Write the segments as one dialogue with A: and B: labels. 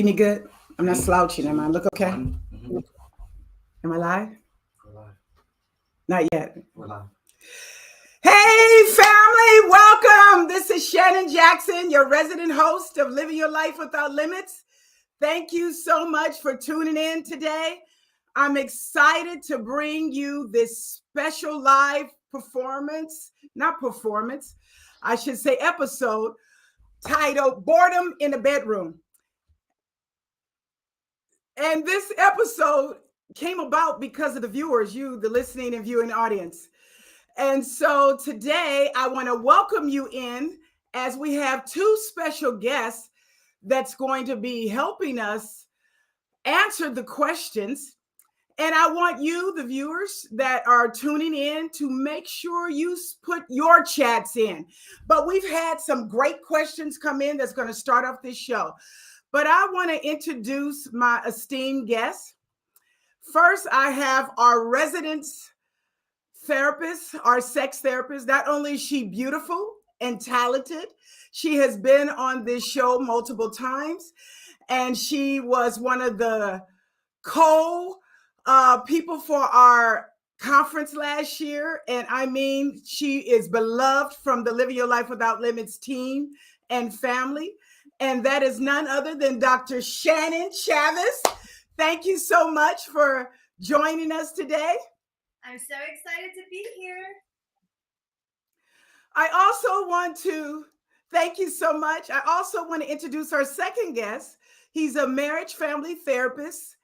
A: see me good? I'm not slouching, am I? Look okay? Am I live?
B: We're live.
A: Not yet.
B: We're live.
A: Hey, family, welcome. This is Shannon Jackson, your resident host of Living Your Life Without Limits. Thank you so much for tuning in today. I'm excited to bring you this special live episode titled Boredom in the Bedroom. And this episode came about because of the viewers, you, the listening and viewing audience. And so today I want to welcome you in as we have two special guests that's going to be helping us answer the questions. And I want you, the viewers that are tuning in, to make sure you put your chats in. But we've had some great questions come in that's going to start off this show. But I want to introduce my esteemed guests. First, I have our resident therapist, our sex therapist. Not only is she beautiful and talented, she has been on this show multiple times, and she was one of the people for our conference last year. And I mean, she is beloved from the Living Your Life Without Limits team and family. And that is none other than Dr. Shannon Chavez. Thank you so much for joining us today.
C: I'm so excited to be here.
A: Thank you so much. I also want to introduce our second guest. He's a marriage family therapist,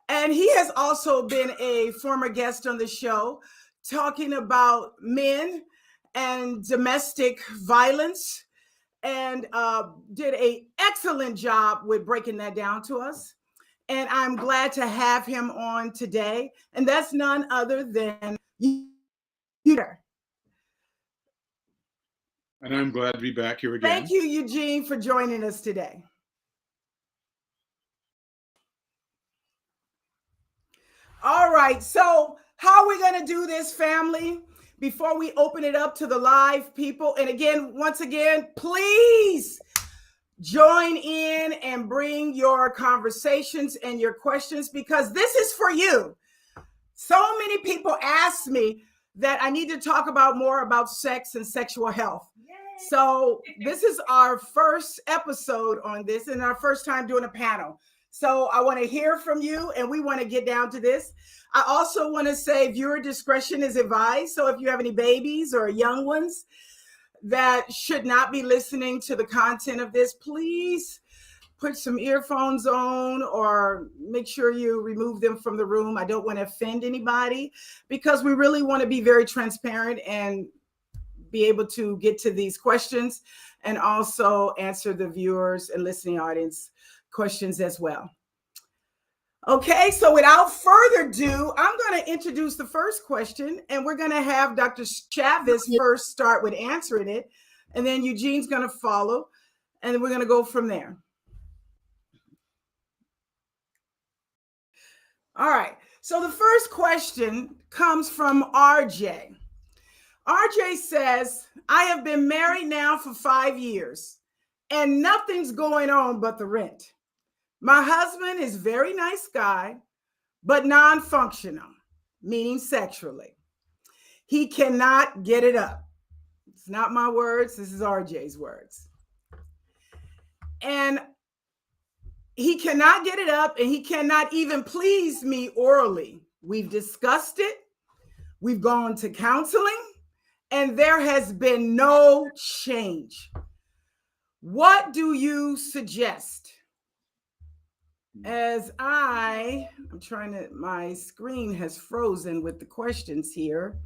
A: and he has also been a former guest on the show talking about men and domestic violence, and did an excellent job with breaking that down to us. And I'm glad to have him on today. And that's none other than you.
D: And I'm glad to be back here again.
A: Thank you, Eugene, for joining us today. All right, so how are we going to do this, family? Before we open it up to the live people, and again, once again, please join in and bring your conversations and your questions, because this is for you. So many people ask me that I need to talk about more about sex and sexual health. Yay. So this is our first episode on this and our first time doing a panel. So I want to hear from you, and we want to get down to this. I also want to say viewer discretion is advised. So if you have any babies or young ones that should not be listening to the content of this, please put some earphones on or make sure you remove them from the room. I don't want to offend anybody, because we really want to be very transparent and be able to get to these questions and also answer the viewers and listening audience questions as well. Okay, so without further ado, I'm going to introduce the first question, and we're going to have Dr. Chavez first start with answering it, and then Eugene's going to follow, and then we're going to go from there. All right, so the first question comes from RJ. RJ says, I have been married now for 5 years, and nothing's going on but the rent. My husband is a very nice guy, but non-functional, meaning sexually. He cannot get it up. It's not my words. This is RJ's words. And he cannot get it up, and he cannot even please me orally. We've discussed it. We've gone to counseling, and there has been no change. What do you suggest? My screen has frozen with the questions here.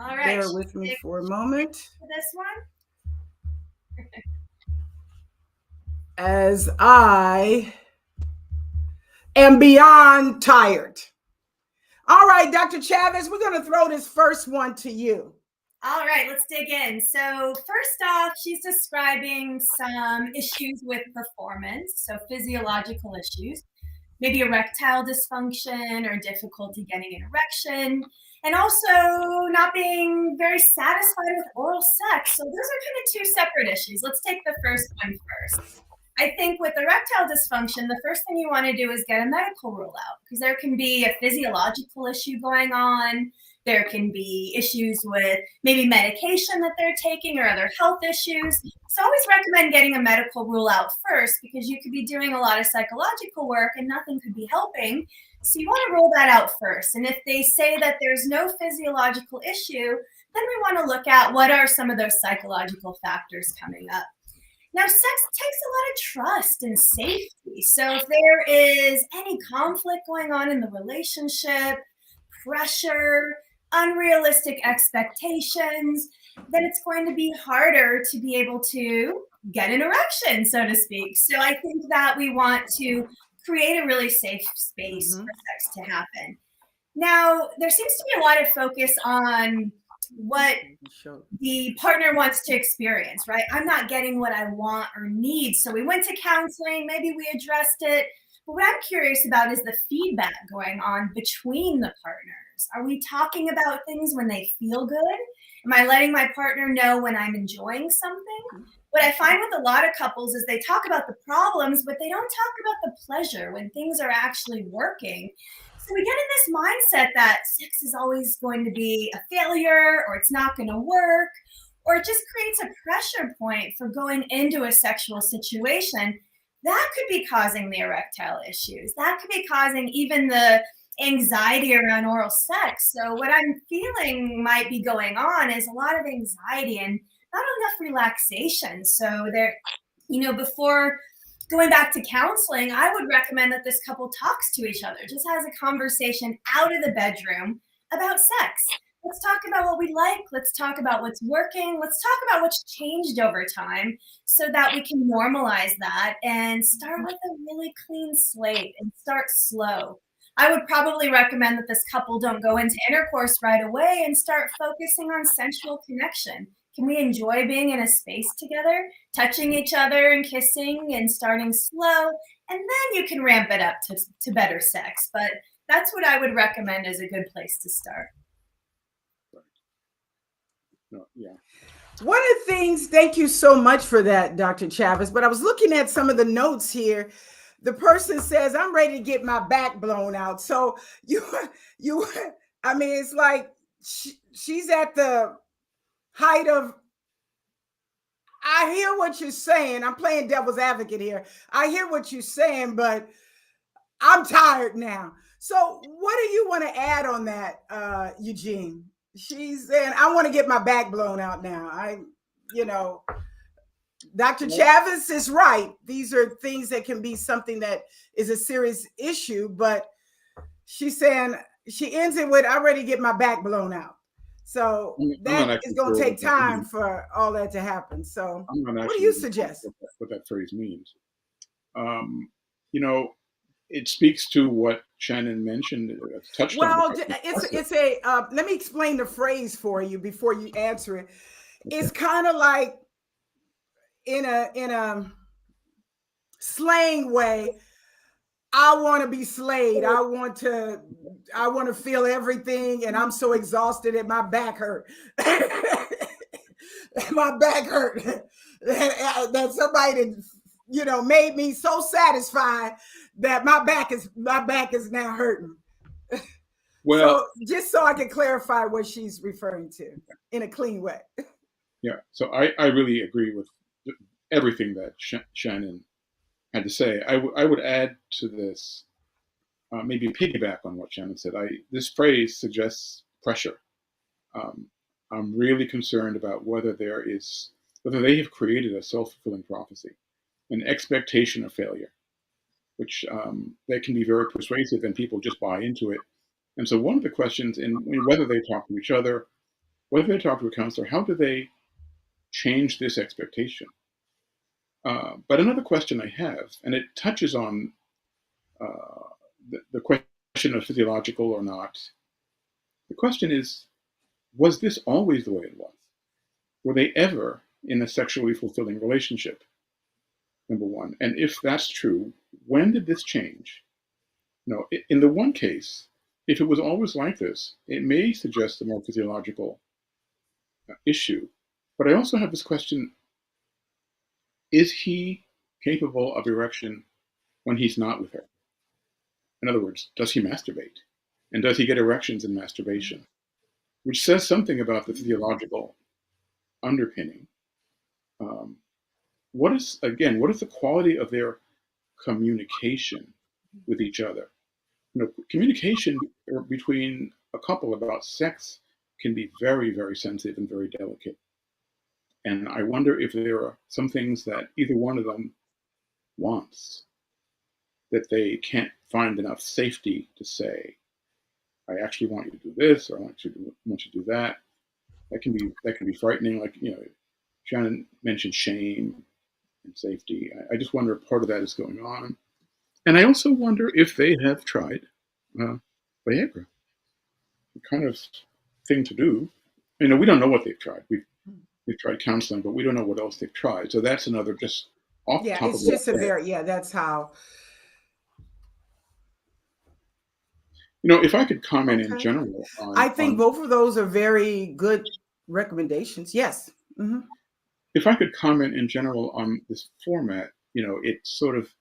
C: All right.
A: Bear with me for a moment.
C: This one?
A: As I am beyond tired. All right, Dr. Chavez, we're going to throw this first one to you.
C: All right, let's dig in. So first off, she's describing some issues with performance, so physiological issues, maybe erectile dysfunction or difficulty getting an erection, and also not being very satisfied with oral sex. So those are kind of two separate issues. Let's take the first one first. I think with erectile dysfunction, the first thing you want to do is get a medical rule out, because there can be a physiological issue going on. There can be issues with maybe medication that they're taking or other health issues. So I always recommend getting a medical rule out first, because you could be doing a lot of psychological work and nothing could be helping. So you want to rule that out first. And if they say that there's no physiological issue, then we want to look at what are some of those psychological factors coming up. Now, sex takes a lot of trust and safety. So if there is any conflict going on in the relationship, pressure, unrealistic expectations, then it's going to be harder to be able to get an erection, so to speak. So I think that we want to create a really safe space for sex to happen. Now, there seems to be a lot of focus on what the partner wants to experience, right? I'm not getting what I want or need. So we went to counseling, maybe we addressed it. But what I'm curious about is the feedback going on between the partners. Are we talking about things when they feel good? Am I letting my partner know when I'm enjoying something? What I find with a lot of couples is they talk about the problems, but they don't talk about the pleasure when things are actually working. So we get in this mindset that sex is always going to be a failure, or it's not going to work, or it just creates a pressure point for going into a sexual situation. That could be causing the erectile issues. That could be causing even the anxiety around oral sex. So what I'm feeling might be going on is a lot of anxiety and not enough relaxation. So before going back to counseling, I would recommend that this couple talks to each other, just has a conversation out of the bedroom about sex. Let's talk about what we like. Let's talk about what's working. Let's talk about what's changed over time, so that we can normalize that and start with a really clean slate and start slow. I would probably recommend that this couple don't go into intercourse right away and start focusing on sensual connection. Can we enjoy being in a space together, touching each other and kissing and starting slow? And then you can ramp it up to better sex. But that's what I would recommend as a good place to start.
D: Yeah.
A: One of the things, thank you so much for that, Dr. Chavez, but I was looking at some of the notes here. The person says, I'm ready to get my back blown out. So it's like she's at the height of, I hear what you're saying. I'm playing devil's advocate here. I hear what you're saying, but I'm tired now. So what do you want to add on that, Eugene? She's saying, I want to get my back blown out now. Dr. Chavez is right. These are things that can be something that is a serious issue, but she's saying, she ends it with, I'm ready to get my back blown out. So that is going to take time for all that to happen. So what do you suggest?
D: What that phrase means. It speaks to what Shannon mentioned. Touched on.
A: It's a. Let me explain the phrase for you before you answer it. Okay. It's kind of like in a slang way. I want to be slayed. I want to feel everything, and I'm so exhausted that my back hurt. My back hurt. that somebody made me so satisfied that my back is now hurting. Well, so just so I can clarify what she's referring to in a clean way.
D: Yeah. So I really agree with everything that Shannon had to say. I would add to this, maybe piggyback on what Shannon said. This phrase suggests pressure. I'm really concerned about whether they have created a self-fulfilling prophecy, an expectation of failure, which that can be very persuasive, and people just buy into it. And so one of the questions, in whether they talk to each other, whether they talk to a counselor, how do they change this expectation? But another question I have, and it touches on the question of physiological or not. The question is, was this always the way it was? Were they ever in a sexually fulfilling relationship? Number one. And if that's true, when did this change? No, in the one case, if it was always like this, it may suggest a more physiological issue. But I also have this question, can capable of erection when he's not with her? In other words, does he masturbate? And does he get erections in masturbation? Which says something about the physiological underpinning. What is the quality of their communication with each other? Communication between a couple about sex can be very, very sensitive and very delicate. And I wonder if there are some things that either one of them wants that they can't find enough safety to say, I actually want you to do this, or I want you to do that. That can be frightening. Like, Shannon mentioned shame and safety. I just wonder if part of that is going on. And I also wonder if they have tried Viagra. The kind of thing to do. We don't know what they've tried. We've tried counseling, but we don't know what else they've tried. So that's another just off the top of
A: it's just that's how.
D: If I could comment in general
A: I think both of those are very good recommendations. Yes. Mm-hmm.
D: If I could comment in general on this format, it sort of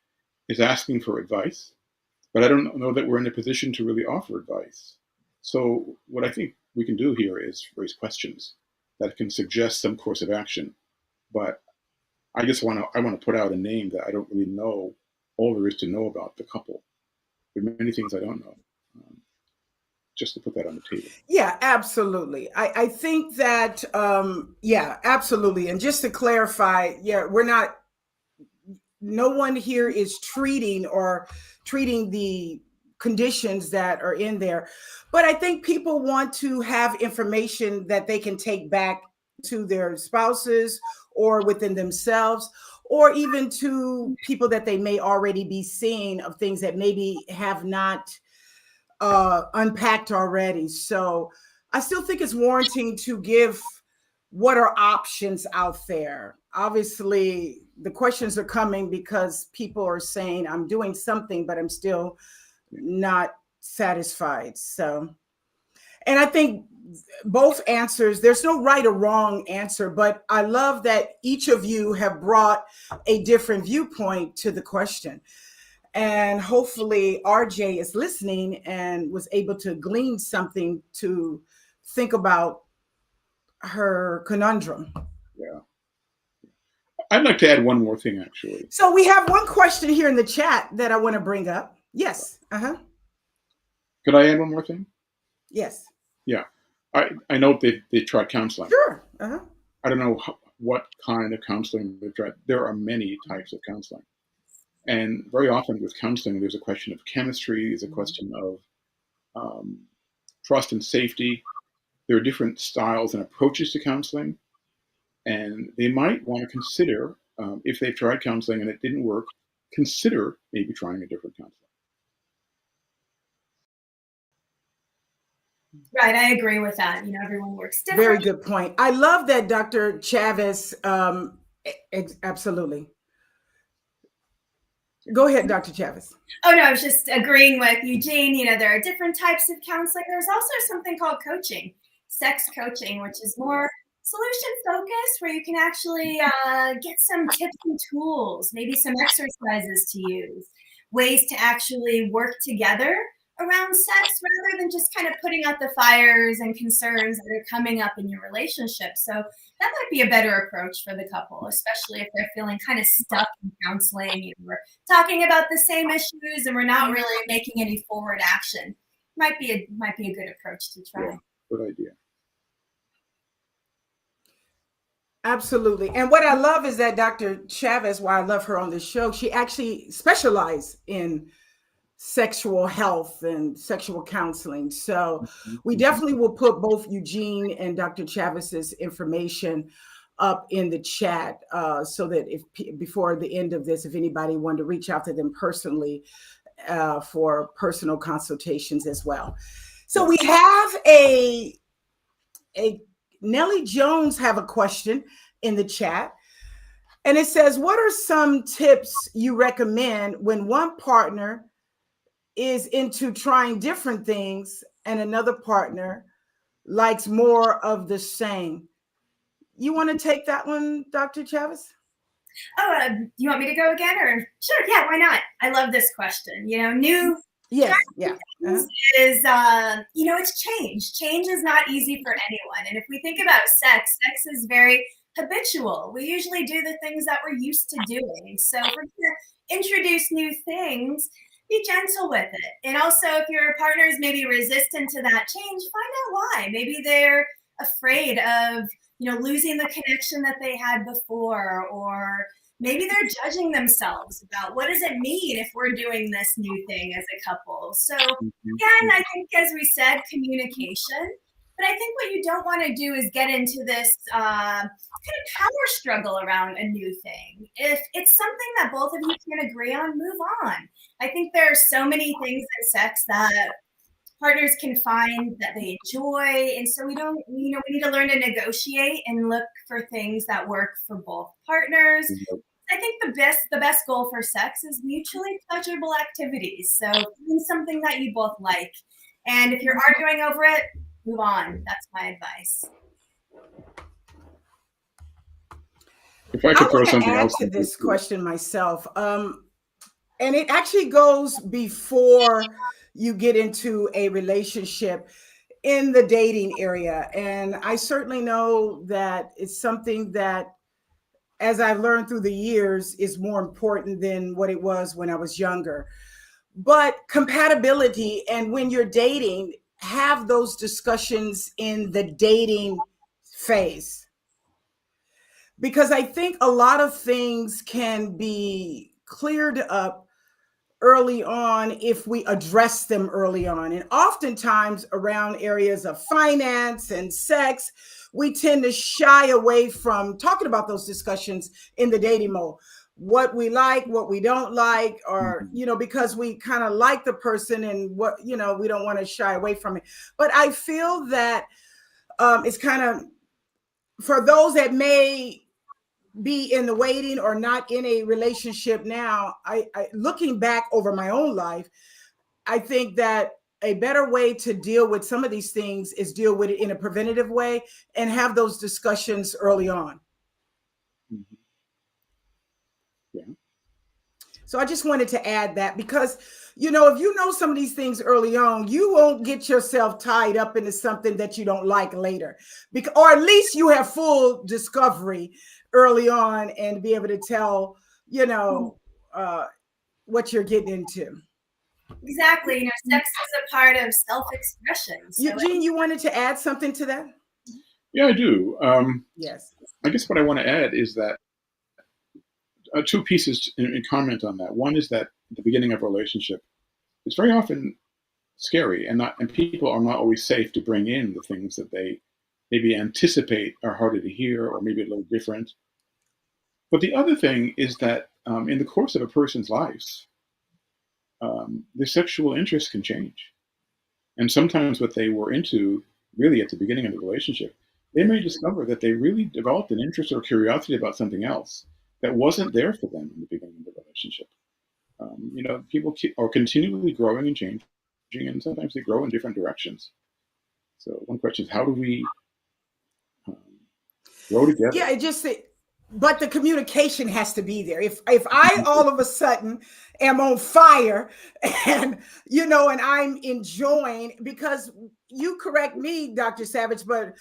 D: is asking for advice, but I don't know that we're in a position to really offer advice. So what I think we can do here is raise questions that can suggest some course of action. But I want to put out a name that I don't really know all there is to know about the couple. There are many things I don't know. Just to put that on the table.
A: Yeah, absolutely. I think that, absolutely. And just to clarify, no one here is treating the conditions that are in there. But I think people want to have information that they can take back to their spouses or within themselves, or even to people that they may already be seeing, of things that maybe have not unpacked already. So I still think it's warranting to give what are options out there. Obviously, the questions are coming because people are saying, I'm doing something, but I'm still not satisfied. So, and I think both answers, there's no right or wrong answer, but I love that each of you have brought a different viewpoint to the question. And hopefully RJ is listening and was able to glean something to think about her conundrum.
D: Yeah. I'd like to add one more thing, actually.
A: So we have one question here in the chat that I want to bring up. Yes.
D: Could I add one more thing?
A: Yes.
D: Yeah. I know they tried counseling.
A: Sure.
D: I don't know what kind of counseling they've tried. There are many types of counseling. And very often with counseling, there's a question of chemistry, there's a question of trust and safety. There are different styles and approaches to counseling. And they might want to consider, if they've tried counseling and it didn't work, consider maybe trying a different counselor.
C: Right, I agree with that. Everyone works different.
A: Very good point. I love that, Dr. Chavez. Absolutely. Go ahead, Dr. Chavez.
C: Oh, no, I was just agreeing with Eugene. There are different types of counseling. There's also something called coaching, sex coaching, which is more solution focused, where you can actually get some tips and tools, maybe some exercises to use, ways to actually work together around sex, rather than just kind of putting out the fires and concerns that are coming up in your relationship. So that might be a better approach for the couple, especially if they're feeling kind of stuck in counseling. We're talking about the same issues and we're not really making any forward action. Might be a good approach to try.
D: Yeah, good idea.
A: Absolutely. And what I love is that Dr. Chavez, why I love her on this show, she actually specializes in sexual health and sexual counseling. So we definitely will put both Eugene and Dr. Chavez's information up in the chat so that if before the end of this, if anybody wanted to reach out to them personally for personal consultations as well. So we have a Nellie Jones have a question in the chat. And it says, what are some tips you recommend when one partner is into trying different things and another partner likes more of the same? You want to take that one, Dr. Chavez?
C: Oh, you want me to go again, or sure? Yeah, why not? I love this question. New
A: Yes, yeah.
C: is, it's change. Change is not easy for anyone. And if we think about sex is very habitual. We usually do the things that we're used to doing. So if we're going to introduce new things, be gentle with it. And also, if your partner is maybe resistant to that change, find out why. Maybe they're afraid of, losing the connection that they had before, or maybe they're judging themselves about what does it mean if we're doing this new thing as a couple. So again, I think, as we said, communication. But I think what you don't want to do is get into this kind of power struggle around a new thing. If it's something that both of you can agree on, move on. I think there are so many things in sex that partners can find that they enjoy, and so we need to learn to negotiate and look for things that work for both partners. I think the best goal for sex is mutually pleasurable activities. So doing something that you both like, and if you're arguing over it, move on. That's my advice.
D: If I could throw something
A: add
D: else
A: to this question myself, and it actually goes before you get into a relationship in the dating area. And I certainly know that it's something that, as I've learned through the years, is more important than what it was when I was younger. But compatibility, and when you're dating, have those discussions in the dating phase. Because I think a lot of things can be cleared up early on if we address them early on. And oftentimes around areas of finance and sex, we tend to shy away from talking about those discussions in the dating mode. What we like, what we don't like, or, because we kind of like the person, and what, we don't want to shy away from it. But I feel that it's kind of, for those that may be in the waiting or not in a relationship now, I looking back over my own life, I think that a better way to deal with some of these things is deal with it in a preventative way and have those discussions early on.
D: Yeah.
A: So I just wanted to add that, because, if you know some of these things early on, you won't get yourself tied up into something that you don't like later, or at least you have full discovery early on and be able to tell, what you're getting into.
C: Exactly. Sex is a part of self-expression. So
A: Eugene, you wanted to add something to that?
D: Yeah, I do.
A: Yes.
D: I guess what I want to add is that two pieces in comment on that. One is that at the beginning of a relationship, it's very often scary, and people are not always safe to bring in the things that they maybe anticipate are harder to hear, or maybe a little different. But the other thing is that in the course of a person's life, their sexual interests can change. And sometimes what they were into really at the beginning of the relationship, they may discover that they really developed an interest or curiosity about something else that wasn't there for them in the beginning of the relationship. People are continually growing and changing, and sometimes they grow in different directions. So one question is, how do we grow together?
A: Yeah, but the communication has to be there. If I all of a sudden am on fire, and and I'm enjoying, because you correct me, Dr. Savage, but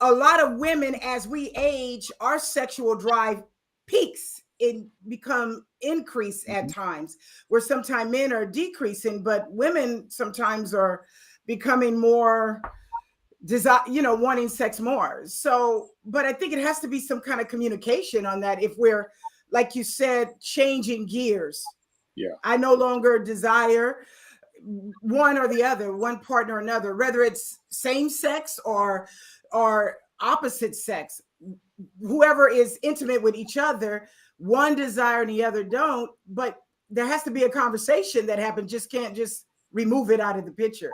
A: a lot of women, as we age, our sexual drive peaks. It become increase at times, where sometimes men are decreasing, but women sometimes are becoming more desire, wanting sex more. So, but I think it has to be some kind of communication on that. If we're, like you said, changing gears.
D: Yeah.
A: I no longer desire one or the other, one partner or another, whether it's same sex or opposite sex. Whoever is intimate with each other, one desire and the other don't, but there has to be a conversation that happens. Just can't just remove it out of the picture.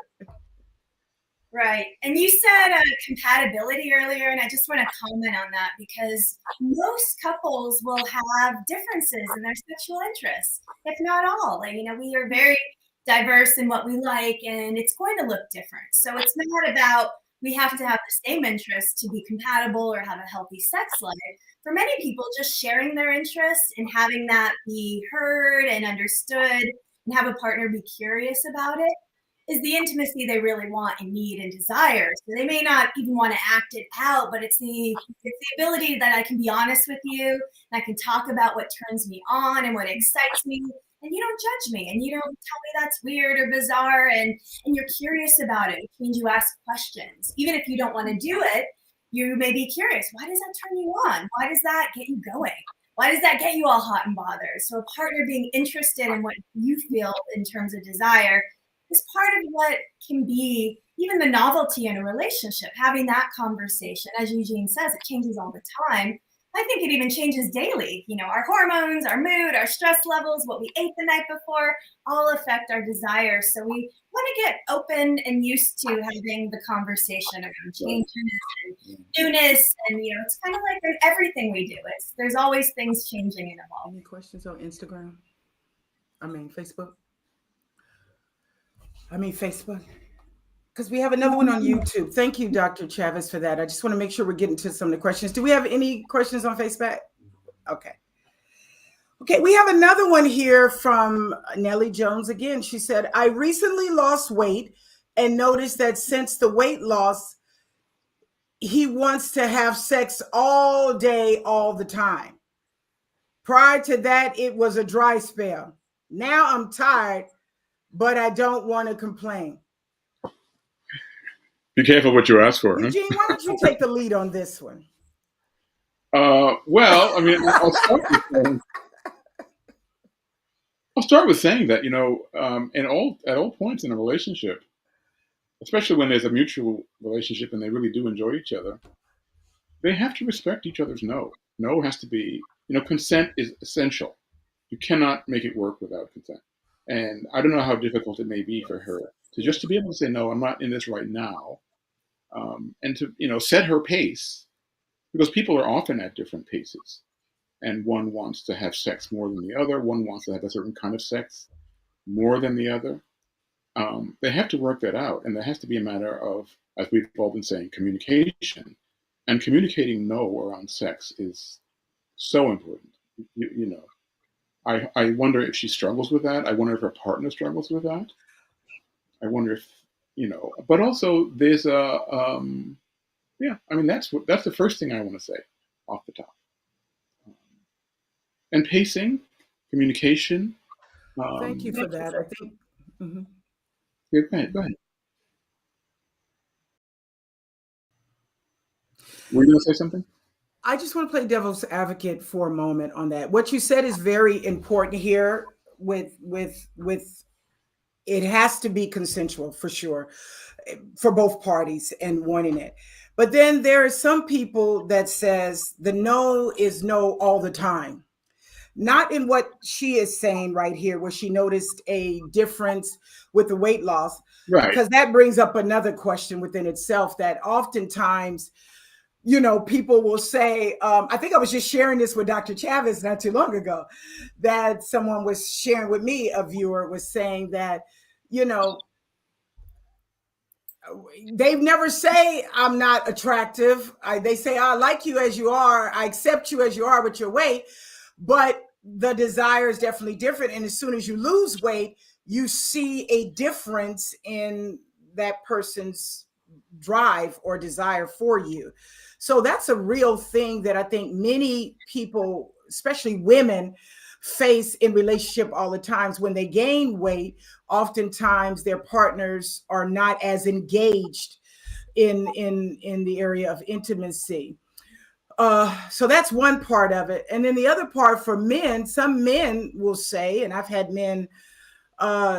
C: Right. And you said compatibility earlier, and I just want to comment on that, because most couples will have differences in their sexual interests, if not all. We are very diverse in what we like, and it's going to look different. So it's not about we have to have the same interests to be compatible or have a healthy sex life. For many people, just sharing their interests and having that be heard and understood and have a partner be curious about it is the intimacy they really want and need and desire. So they may not even want to act it out, but it's the ability that I can be honest with you and I can talk about what turns me on and what excites me, and you don't judge me and you don't tell me that's weird or bizarre, and you're curious about it, which means you ask questions. Even if you don't want to do it, you may be curious. Why does that turn you on? Why does that get you going? Why does that get you all hot and bothered? So a partner being interested in what you feel in terms of desire is part of what can be even the novelty in a relationship. Having that conversation, as Eugene says, it changes all the time. I think it even changes daily. You know, our hormones, our mood, our stress levels, what we ate the night before, all affect our desires. So we want to get open and used to having the conversation around changes and newness. And, you know, it's kind of like everything we do. There's always things changing and evolving.
A: Any questions on Instagram? Facebook? Facebook. Because we have another one on YouTube. Thank you, Dr. Chavez, for that. I just want to make sure we're getting to some of the questions. Do we have any questions on Facebook? Okay. Okay, we have another one here from Nellie Jones again. She said, I recently lost weight and noticed that since the weight loss, he wants to have sex all day, all the time. Prior to that, it was a dry spell. Now I'm tired, but I don't want to complain.
D: Be careful what you ask for.
A: Eugene, why don't you take the lead on this one?
D: Well, I mean, I'll start with saying that, you know, at all points in a relationship, especially when there's a mutual relationship and they really do enjoy each other, they have to respect each other's no. No has to be, you know, consent is essential. You cannot make it work without consent. And I don't know how difficult it may be for her to be able to say, no, I'm not in this right now. And to, you know, set her pace, because people are often at different paces. And one wants to have sex more than the other. One wants to have a certain kind of sex more than the other. They have to work that out. And there has to be a matter of, as we've all been saying, communication. And communicating no around sex is so important. You know, I wonder if she struggles with that. I wonder if her partner struggles with that. I wonder if, you know, but also there's yeah, I mean, that's the first thing I want to say off the top. And pacing, communication.
A: Thank you for that. I think. Mm-hmm.
D: Yeah, go ahead. Were you going to say something?
A: I just want to play devil's advocate for a moment on that. What you said is very important here. With it has to be consensual for sure, for both parties and wanting it. But then there are some people that says the no is no all the time. Not in what she is saying right here, where she noticed a difference with the weight loss.
D: Right.
A: Because that brings up another question within itself, that oftentimes, you know, people will say, I think I was just sharing this with Dr. Chavez not too long ago, that someone was sharing with me, a viewer was saying that, you know, they never say I'm not attractive. They say I like you as you are. I accept you as you are with your weight, but the desire is definitely different. And as soon as you lose weight, you see a difference in that person's drive or desire for you. So that's a real thing that I think many people, especially women, face in relationship all the times. When they gain weight, oftentimes their partners are not as engaged in the area of intimacy. So that's one part of it. And then the other part for men, some men will say, and I've had men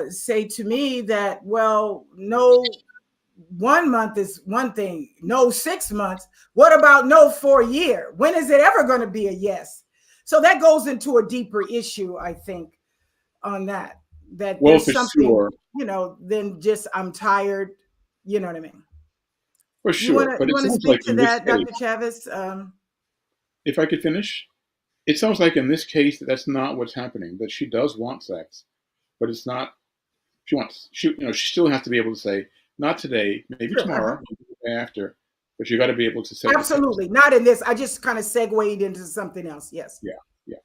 A: say to me that, well, no, 1 month is one thing, no 6 months. What about no 4 year? When is it ever going to be a yes? So that goes into a deeper issue, I think, on that. That
D: well,
A: there's
D: for
A: something,
D: sure.
A: you know, than just I'm tired. You know what I mean?
D: For sure.
A: You want to speak to that, Dr. Chavez?
D: If I could finish, it sounds like in this case that's not what's happening. That she does want sex, but it's not. She still has to be able to say, not today, maybe
A: Sure,
D: tomorrow, after, but you got to be able to set
A: Absolutely. Not in this. I just kind of segued into something else. Yes.
D: Yeah. Yeah.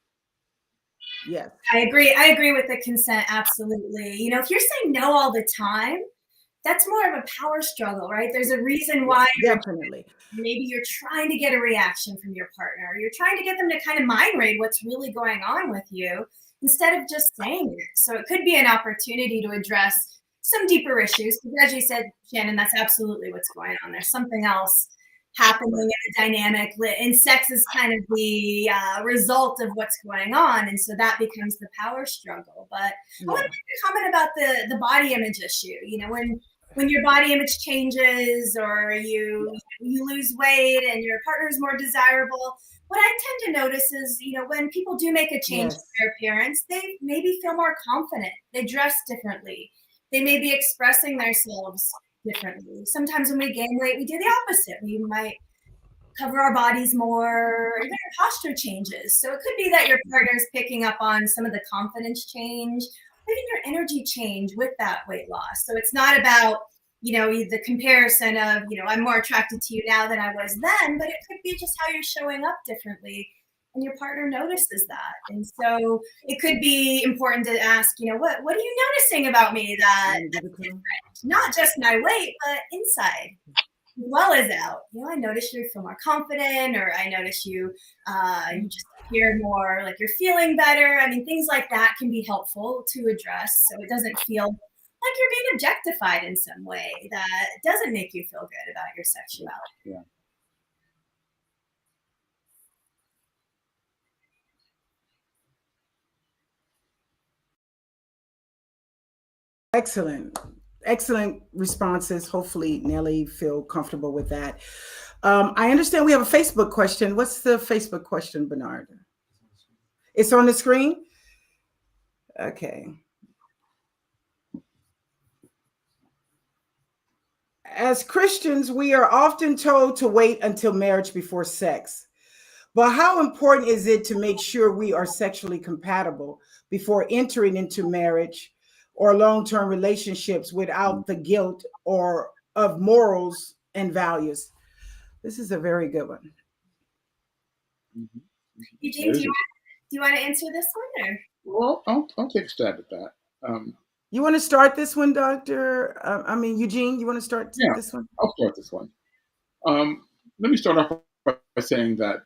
A: Yes.
C: I agree with the consent. Absolutely. You know, if you're saying no all the time, that's more of a power struggle, right? There's a reason why
A: Definitely.
C: maybe you're trying to get a reaction from your partner. You're trying to get them to kind of mind read what's really going on with you instead of just saying it. So it could be an opportunity to address some deeper issues. Because as you said, Shannon, that's absolutely what's going on. There's something else happening in the dynamic, and sex is kind of the result of what's going on, and so that becomes the power struggle. But I want to make a comment about the body image issue. You know, when your body image changes or you lose weight and your partner's more desirable, what I tend to notice is, you know, when people do make a change in their appearance, they maybe feel more confident. They dress differently. They may be expressing themselves differently. Sometimes when we gain weight, we do the opposite. We might cover our bodies more, even our posture changes. So it could be that your partner's picking up on some of the confidence change, even your energy change with that weight loss. So it's not about, you know, the comparison of, you know, I'm more attracted to you now than I was then, but it could be just how you're showing up differently and your partner notices that. And so it could be important to ask, you know, what are you noticing about me that's different? Not just my weight, but inside as well as out. You know, I notice you feel more confident, or I notice you just appear more like you're feeling better. I mean, things like that can be helpful to address so it doesn't feel like you're being objectified in some way that doesn't make you feel good about your sexuality.
D: Yeah.
A: Excellent responses. Hopefully Nellie feel comfortable with that. I understand we have a Facebook question. What's the Facebook question, Bernard? It's on the screen? Okay. As Christians, we are often told to wait until marriage before sex. But how important is it to make sure we are sexually compatible before entering into marriage or long-term relationships without the guilt or of morals and values? This is a very good one.
C: Eugene, do you want to answer this one? Or?
D: Well, I'll take a stab at that.
A: You want to start this one, Doctor? Eugene, you want to start this one?
D: I'll start this one. Let me start off by saying that,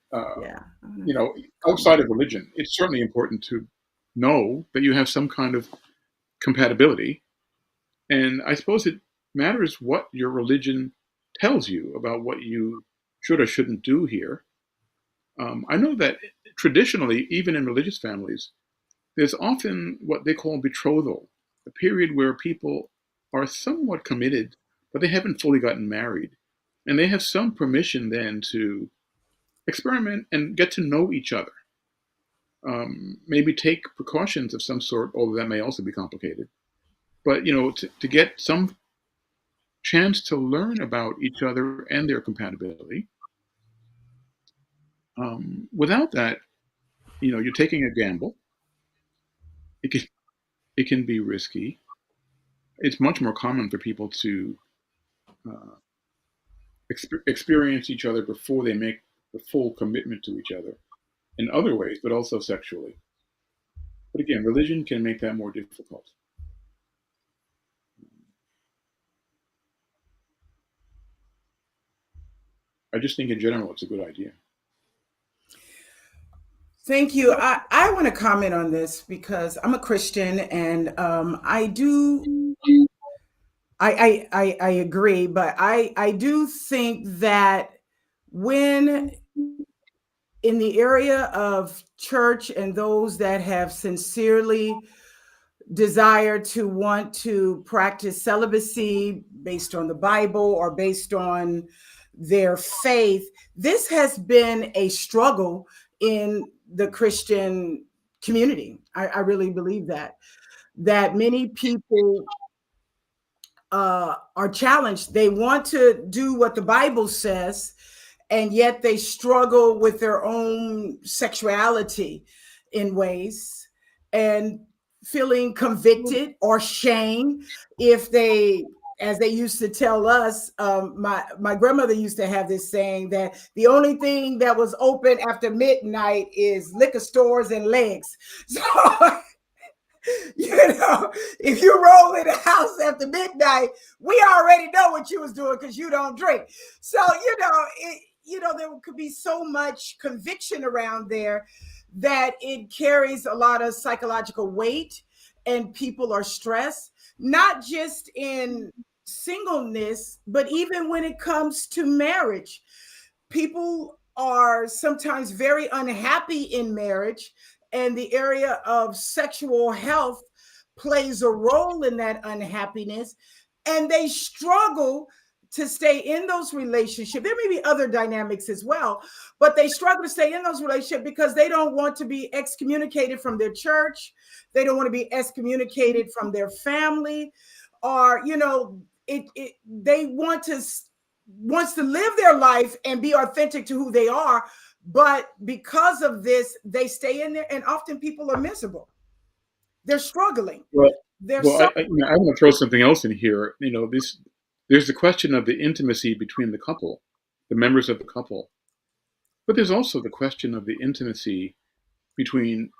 D: you know, outside of religion, it's certainly important to know that you have some kind of compatibility. And I suppose it matters what your religion tells you about what you should or shouldn't do here. I know that traditionally, even in religious families, there's often what they call betrothal, a period where people are somewhat committed, but they haven't fully gotten married. And they have some permission then to experiment and get to know each other. Maybe take precautions of some sort, although that may also be complicated. But, you know, to get some chance to learn about each other and their compatibility. Without that, you know, you're taking a gamble. It can be risky. It's much more common for people to experience each other before they make the full commitment to each other in other ways, but also sexually. But again, religion can make that more difficult. I just think in general it's a good idea.
A: Thank you. I want to comment on this because I'm a Christian, and I agree, but I do think that when in the area of church and those that have sincerely desired to want to practice celibacy based on the Bible or based on their faith, this has been a struggle in the Christian community. I really believe that many people are challenged. They want to do what the Bible says, and yet they struggle with their own sexuality in ways and feeling convicted or shame if they as they used to tell us, my grandmother used to have this saying that the only thing that was open after midnight is liquor stores and legs. So, if you roll in the house after midnight, we already know what you was doing because you don't drink. So, there could be so much conviction around there that it carries a lot of psychological weight, and people are stressed, not just in singleness, but even when it comes to marriage. People are sometimes very unhappy in marriage, and the area of sexual health plays a role in that unhappiness, and they struggle to stay in those relationships. There may be other dynamics as well, but they struggle to stay in those relationships because they don't want to be excommunicated from their church. They don't want to be excommunicated from their family, or they wants to live their life and be authentic to who they are, but because of this, they stay in there, and often people are miserable. They're struggling.
D: Well,
A: They're
D: well,
A: suffering.
D: I want to throw something else in here. There's the question of the intimacy between the couple, the members of the couple, but there's also the question of the intimacy between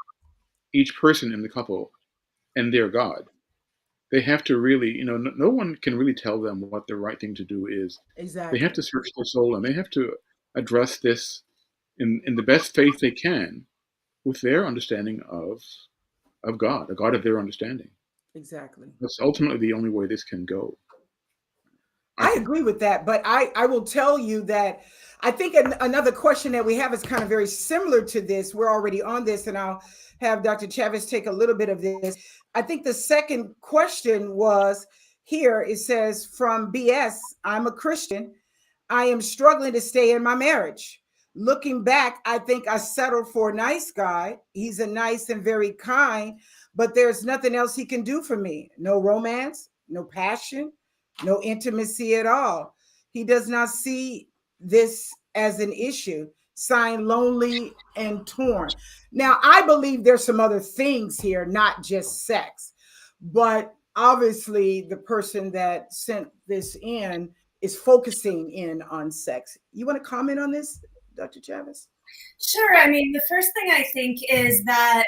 D: each person in the couple and their God. They have to really, no one can really tell them what the right thing to do is. They have
A: Exactly.
D: to search their soul, and they have to address this in the best faith they can with their understanding of God, a God of their understanding.
A: Exactly.
D: That's ultimately the only way this can go, I
A: I
D: think.
A: agree with that, but I will tell you that I think another question that we have is kind of very similar to this. We're already on this, and I'll have Dr. Chavez take a little bit of this. I think the second question was here. It says, from BS, I'm a Christian. I am struggling to stay in my marriage. Looking back, I think I settled for a nice guy. He's a nice and very kind, but there's nothing else he can do for me. No romance, no passion, no intimacy at all. He does not see this as an issue. Signed, lonely and torn. Now, I believe there's some other things here, not just sex, but obviously the person that sent this in is focusing in on sex. You want to comment on this, Dr. Chavez?
C: Sure. I mean, the first thing I think is that,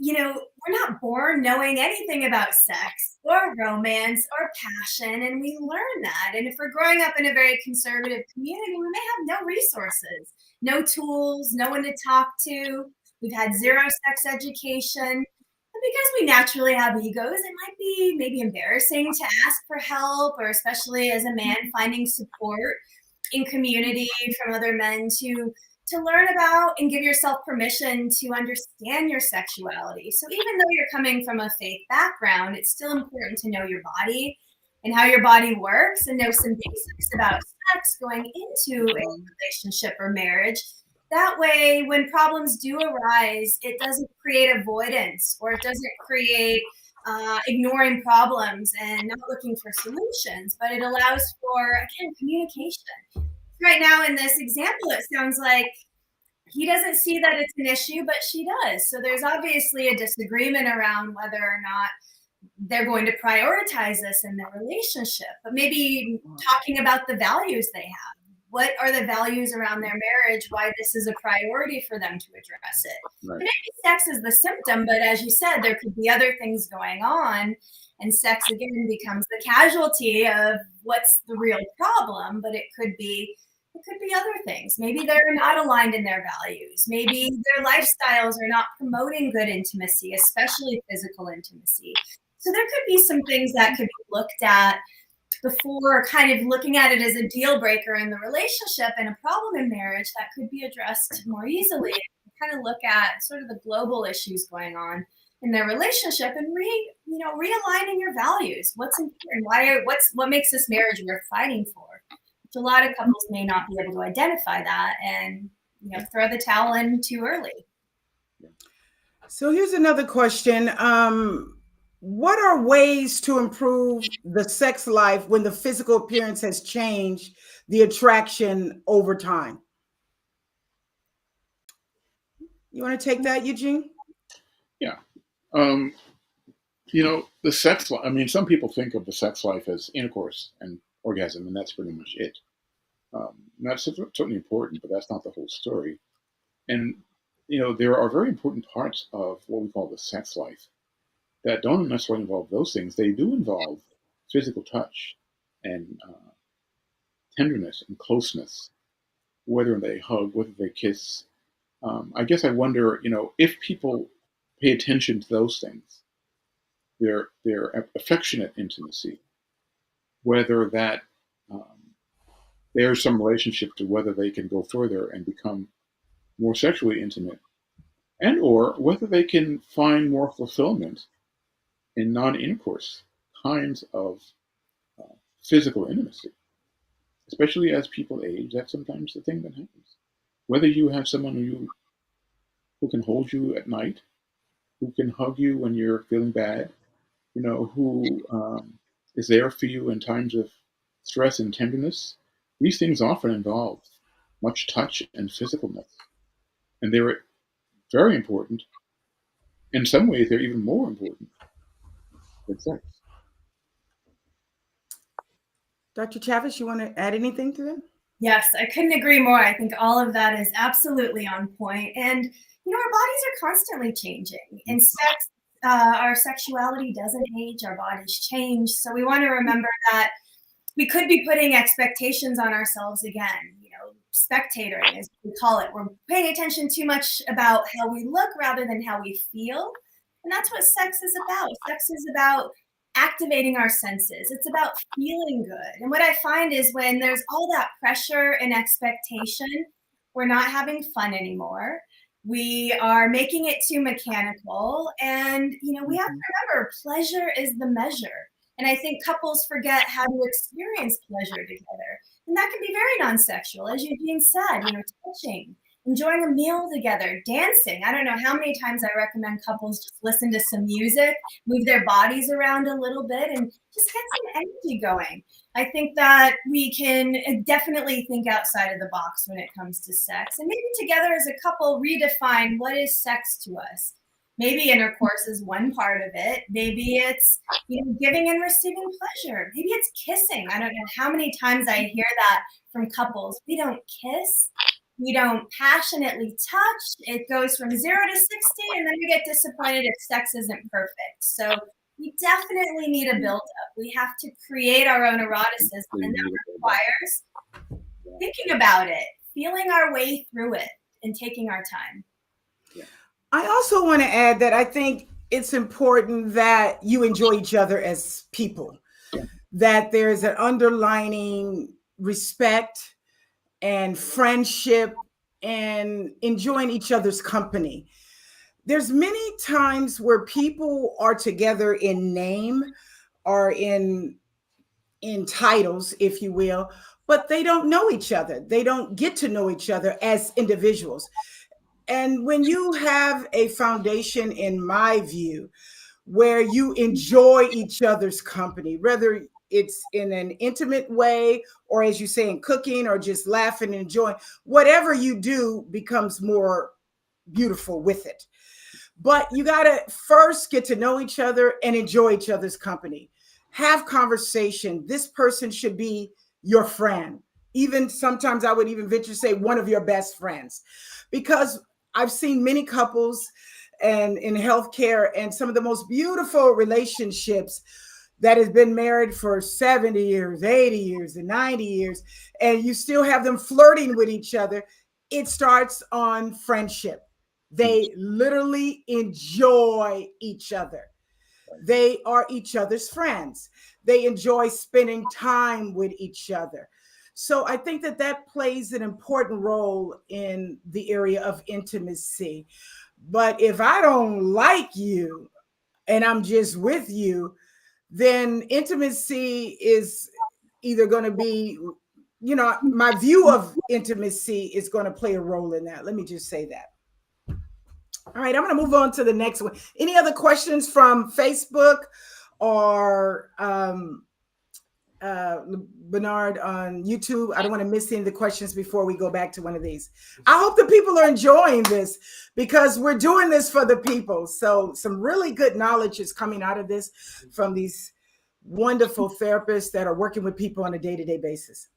C: we're not born knowing anything about sex or romance or passion, and we learn that. And if we're growing up in a very conservative community, we may have no resources, no tools, no one to talk to. We've had zero sex education. And because we naturally have egos, it might be maybe embarrassing to ask for help, or especially as a man, finding support in community from other men to learn about and give yourself permission to understand your sexuality. So even though you're coming from a faith background, it's still important to know your body and how your body works, and know some basics about sex going into a relationship or marriage. That way, when problems do arise, it doesn't create avoidance, or it doesn't create ignoring problems and not looking for solutions, but it allows for, again, communication. Right now in this example, it sounds like he doesn't see that it's an issue, but she does. So there's obviously a disagreement around whether or not they're going to prioritize this in their relationship, but maybe talking about the values they have. What are the values around their marriage? Why this is a priority for them to address it.
D: Right.
C: Maybe sex is the symptom, but as you said, there could be other things going on, and sex again becomes the casualty of what's the real problem. But it could be other things. Maybe they're not aligned in their values. Maybe their lifestyles are not promoting good intimacy, especially physical intimacy. So there could be some things that could be looked at before kind of looking at it as a deal breaker in the relationship and a problem in marriage that could be addressed more easily. Kind of look at sort of the global issues going on in their relationship and realigning your values. What's important? What makes this marriage worth fighting for? Which a lot of couples may not be able to identify that, and throw the towel in too early.
A: So here's another question. What are ways to improve the sex life when the physical appearance has changed the attraction over time? You want to take that, Eugene?
D: Yeah. The sex life. I mean, some people think of the sex life as intercourse and orgasm, and that's pretty much it. That's certainly important, but that's not the whole story. And there are very important parts of what we call the sex life that don't necessarily involve those things. They do involve physical touch and tenderness and closeness, whether they hug, whether they kiss. I guess I wonder, if people pay attention to those things, their affectionate intimacy, whether that there's some relationship to whether they can go further and become more sexually intimate, and or whether they can find more fulfillment in non-intercourse kinds of uh, physical intimacy. Especially as people age, that's sometimes the thing that happens. Whether you have someone who can hold you at night, who can hug you when you're feeling bad, who is there for you in times of stress and tenderness. These things often involve much touch and physicalness, and they're very important. In some ways, they're even more important than sex.
A: Dr. Chavis, you want to add anything to that?
C: Yes, I couldn't agree more. I think all of that is absolutely on point. And, our bodies are constantly changing. In sex, our sexuality doesn't age, our bodies change. So we want to remember that we could be putting expectations on ourselves again, spectatoring, as we call it. We're paying attention too much about how we look rather than how we feel. And that's what sex is about. Sex is about activating our senses. It's about feeling good. And what I find is when there's all that pressure and expectation, we're not having fun anymore. We are making it too mechanical. And, we have to remember pleasure is the measure. And I think couples forget how to experience pleasure together. And that can be very non-sexual, as Eugene said, touching, enjoying a meal together, dancing. I don't know how many times I recommend couples just listen to some music, move their bodies around a little bit, and just get some energy going. I think that we can definitely think outside of the box when it comes to sex, and maybe together as a couple redefine what is sex to us. Maybe intercourse is one part of it. Maybe it's giving and receiving pleasure. Maybe it's kissing. I don't know how many times I hear that from couples. We don't kiss. We don't passionately touch. It goes from 0 to 60, and then we get disappointed if sex isn't perfect. So we definitely need a build-up. We have to create our own eroticism, and that requires thinking about it, feeling our way through it, and taking our time.
A: I also want to add that I think it's important that you enjoy each other as people, that there's an underlining respect and friendship and enjoying each other's company. There's many times where people are together in name or in titles, if you will, but they don't know each other. They don't get to know each other as individuals. And when you have a foundation, in my view, where you enjoy each other's company, whether it's in an intimate way or, as you say, in cooking or just laughing and enjoying, whatever you do becomes more beautiful with it. But you got to first get to know each other and enjoy each other's company. Have conversation. This person should be your friend. Even sometimes I would even venture to say one of your best friends, because I've seen many couples and in healthcare and some of the most beautiful relationships that has been married for 70 years, 80 years, and 90 years, and you still have them flirting with each other. It starts on friendship. They literally enjoy each other. They are each other's friends. They enjoy spending time with each other. So I think that plays an important role in the area of intimacy. But if I don't like you and I'm just with you, then intimacy is either going to be, my view of intimacy is going to play a role in that. Let me just say that. All right, I'm going to move on to the next one. Any other questions from Facebook or Bernard on YouTube. I don't want to miss any of the questions before we go back to one of these. I hope the people are enjoying this because we're doing this for the people. So some really good knowledge is coming out of this from these wonderful therapists that are working with people on a day-to-day basis.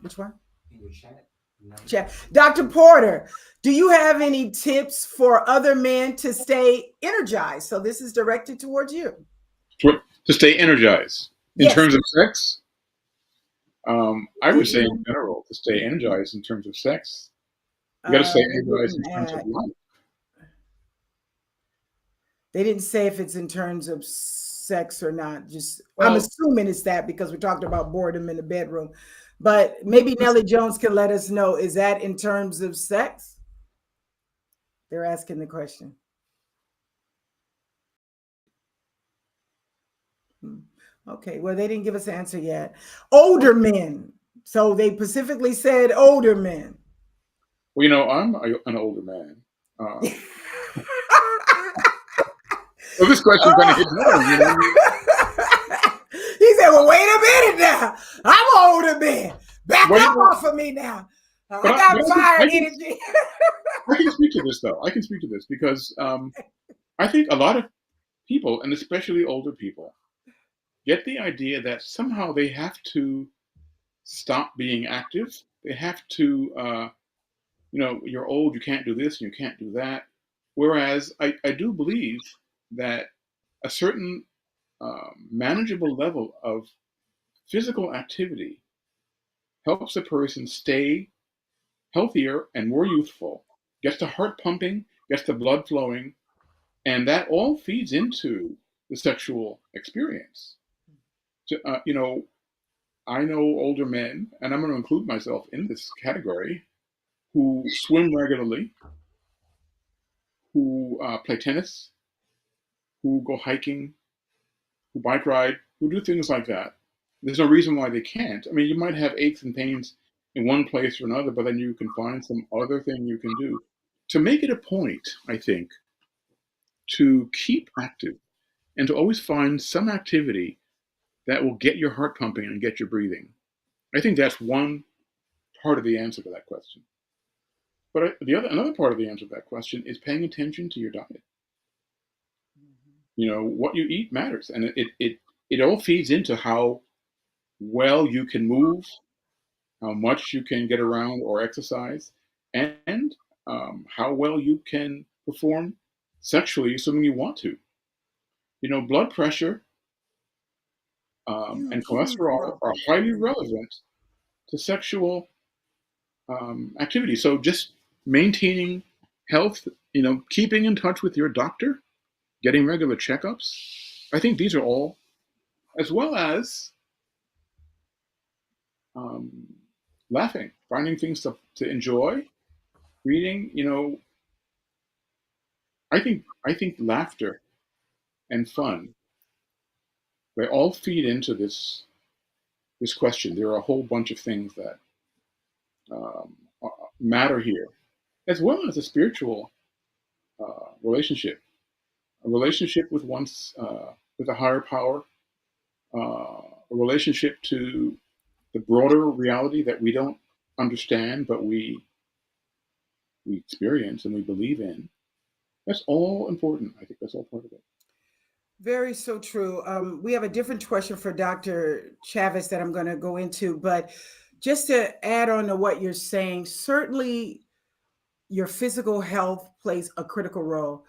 A: Which one?
B: In your chat.
A: Chat. Dr. Porter, do you have any tips for other men to stay energized? So this is directed towards you.
D: To stay energized. In
A: Yes.
D: terms of sex, I would say in general, to stay energized in terms of sex, you got to stay energized in terms of life.
A: They didn't say if it's in terms of sex or not. Just
D: Well,
A: I'm assuming it's that because we talked about boredom in the bedroom. But maybe Nellie Jones can let us know, is that in terms of sex? They're asking the question. Okay, well, they didn't give us an answer yet. Older men. So they specifically said older men.
D: Well, you know, I'm an older man. So this question kind of hits home, you know?
A: He said, well, wait a minute now. I'm an older man. Back
D: Wait,
A: up
D: wait.
A: off of me now. I got fire energy.
D: I can speak to this, though. I can speak to this because I think a lot of people, and especially older people, get the idea that somehow they have to stop being active. They have to, you know, you're old, you can't do this, and you can't do that. Whereas I do believe that a certain manageable level of physical activity helps a person stay healthier and more youthful, gets the heart pumping, gets the blood flowing, and that all feeds into the sexual experience. So, you know, I know older men, and I'm going to include myself in this category, who swim regularly, who play tennis, who go hiking, who bike ride, who do things like that. There's no reason why they can't. I mean, you might have aches and pains in one place or another, but then you can find some other thing you can do. To make it a point, I think, to keep active and to always find some activity that will get your heart pumping and get your breathing. I think that's one part of the answer to that question. But another part of the answer to that question is paying attention to your diet. You know, what you eat matters, and it all feeds into how well you can move, how much you can get around or exercise, and how well you can perform sexually, assuming you want to. You know, blood pressure and cholesterol are highly relevant to sexual activity. So just maintaining health, you know, keeping in touch with your doctor, getting regular checkups. I think these are all, as well as laughing, finding things to enjoy, reading. You know, I think laughter and fun, they all feed into this question. There are a whole bunch of things that matter here, as well as a spiritual relationship, a relationship with with a higher power, a relationship to the broader reality that we don't understand, but we experience and we believe in. That's all important. I think that's all part of it.
A: Very so true. We have a different question for Dr. Chavez that I'm going to go into, but just to add on to what you're saying, certainly your physical health plays a critical role.